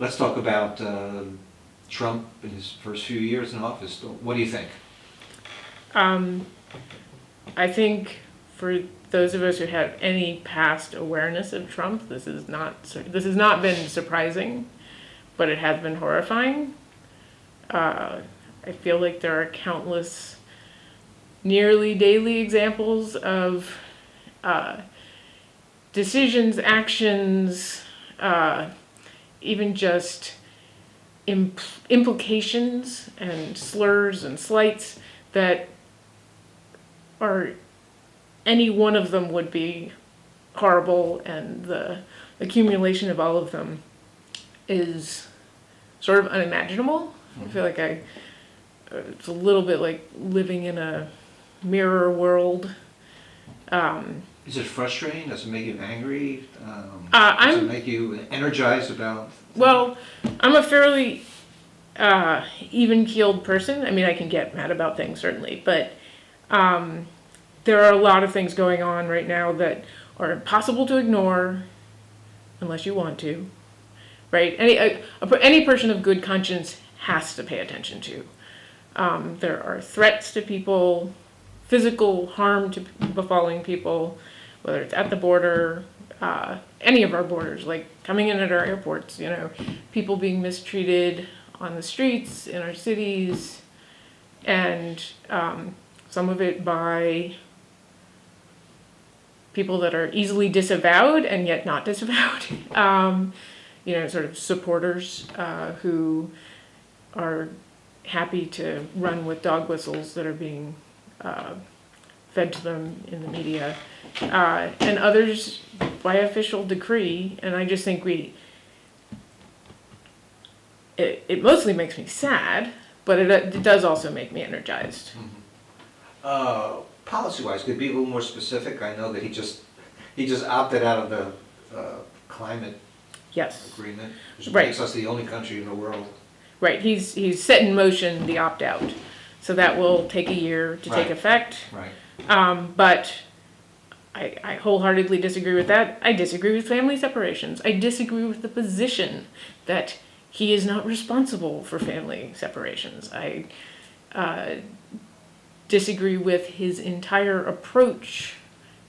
Let's talk about Trump in his first few years in office. What do you think? I think for those of us who have any past awareness of Trump, this has not been surprising, but it has been horrifying. I feel like there are countless, nearly daily examples of decisions, actions, even just implications and slurs and slights that are, any one of them would be horrible, and the accumulation of all of them is sort of unimaginable. I feel like it's a little bit like living in a mirror world. Is it frustrating? Does it make you angry? Does it make you energized about? Well, I'm a fairly even-keeled person. I mean, I can get mad about things, certainly, but there are a lot of things going on right now that are impossible to ignore unless you want to, right? Any person of good conscience has to pay attention to. There are threats to people, physical harm to befalling people, whether it's at the border, any of our borders, like coming in at our airports, people being mistreated on the streets in our cities, and some of it by people that are easily disavowed and yet not disavowed, sort of supporters who are happy to run with dog whistles that are being fed to them in the media, and others by official decree. And I just think it mostly makes me sad, but it does also make me energized. Mm-hmm. Policy-wise, could you be a little more specific? I know that he just opted out of the climate agreement, which makes us the only country in the world. Right, he's set in motion the opt-out, so that will take a year to take effect. Right. But I wholeheartedly disagree with that. I disagree with family separations. I disagree with the position that he is not responsible for family separations. I disagree with his entire approach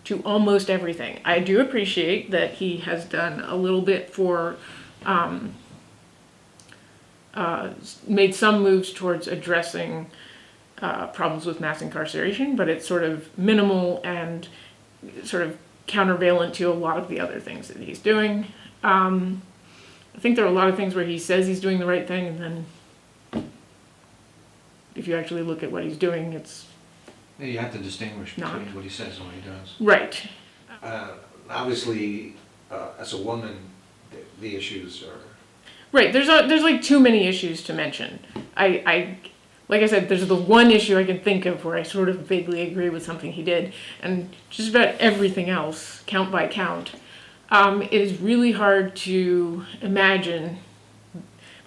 to almost everything. I do appreciate that he has done a little bit for, made some moves towards addressing problems with mass incarceration, but it's sort of minimal and sort of countervailant to a lot of the other things that he's doing. I think there are a lot of things where he says he's doing the right thing, and then if you actually look at what he's doing, it's you have to distinguish between what he says and what he does. Right. Obviously, as a woman, the issues are... Right, there's like too many issues to mention. Like I said, there's the one issue I can think of where I sort of vaguely agree with something he did, and just about everything else, count by count, it is really hard to imagine.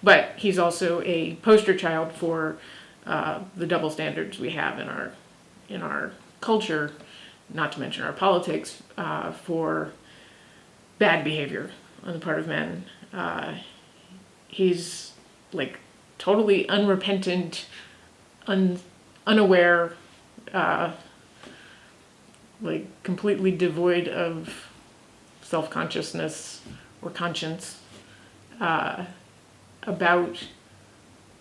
But he's also a poster child for the double standards we have in our culture, not to mention our politics, for bad behavior on the part of men. He's like totally unrepentant, unaware, like completely devoid of self-consciousness or conscience about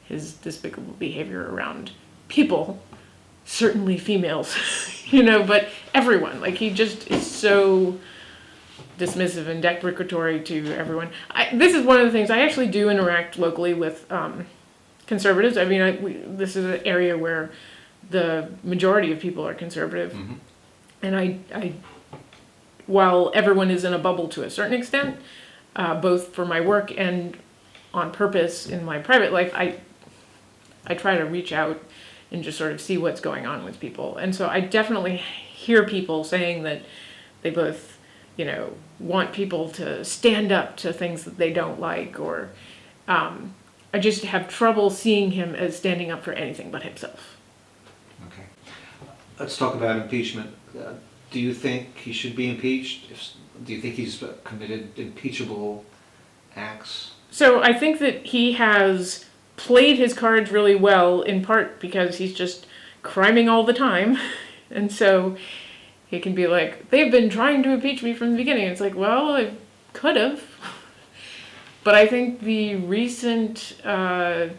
his despicable behavior around people, certainly females, but everyone. Like, he just is so dismissive and deprecatory to everyone. This is one of the things, I actually do interact locally with conservatives. I mean, this is an area where the majority of people are conservative. Mm-hmm. And I, while everyone is in a bubble to a certain extent, both for my work and on purpose in my private life, I try to reach out and just sort of see what's going on with people. And so I definitely hear people saying that they both, want people to stand up to things that they don't like, or I just have trouble seeing him as standing up for anything but himself. Okay. Let's talk about impeachment. Do you think he should be impeached? Do you think he's committed impeachable acts? So I think that he has played his cards really well, in part because he's just criming all the time. And so he can be like, they've been trying to impeach me from the beginning. It's like, well, I could have. But I think the recent, the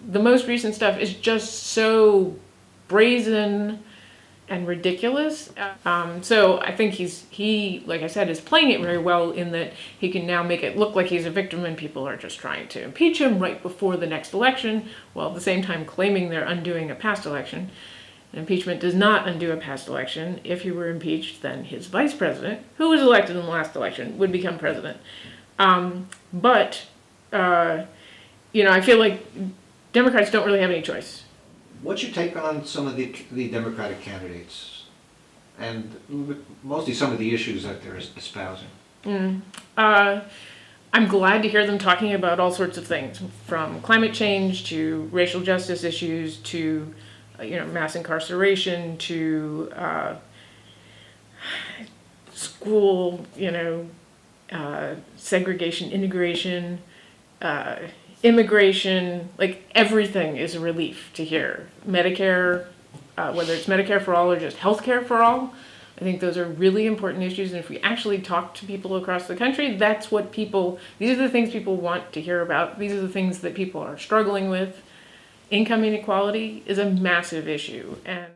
most recent stuff is just so brazen and ridiculous. So I think he, like I said, is playing it very well in that he can now make it look like he's a victim and people are just trying to impeach him right before the next election, while at the same time claiming they're undoing a past election. Impeachment does not undo a past election. If he were impeached, then his vice president, who was elected in the last election, would become president. But I feel like Democrats don't really have any choice. What's your take on some of the Democratic candidates, and mostly some of the issues that they're espousing? I'm glad to hear them talking about all sorts of things, from climate change to racial justice issues to mass incarceration to school, segregation, integration, immigration, like everything is a relief to hear. Medicare, whether it's Medicare for all or just healthcare for all, I think those are really important issues. And if we actually talk to people across the country, these are the things people want to hear about. These are the things that people are struggling with. Income inequality is a massive issue. And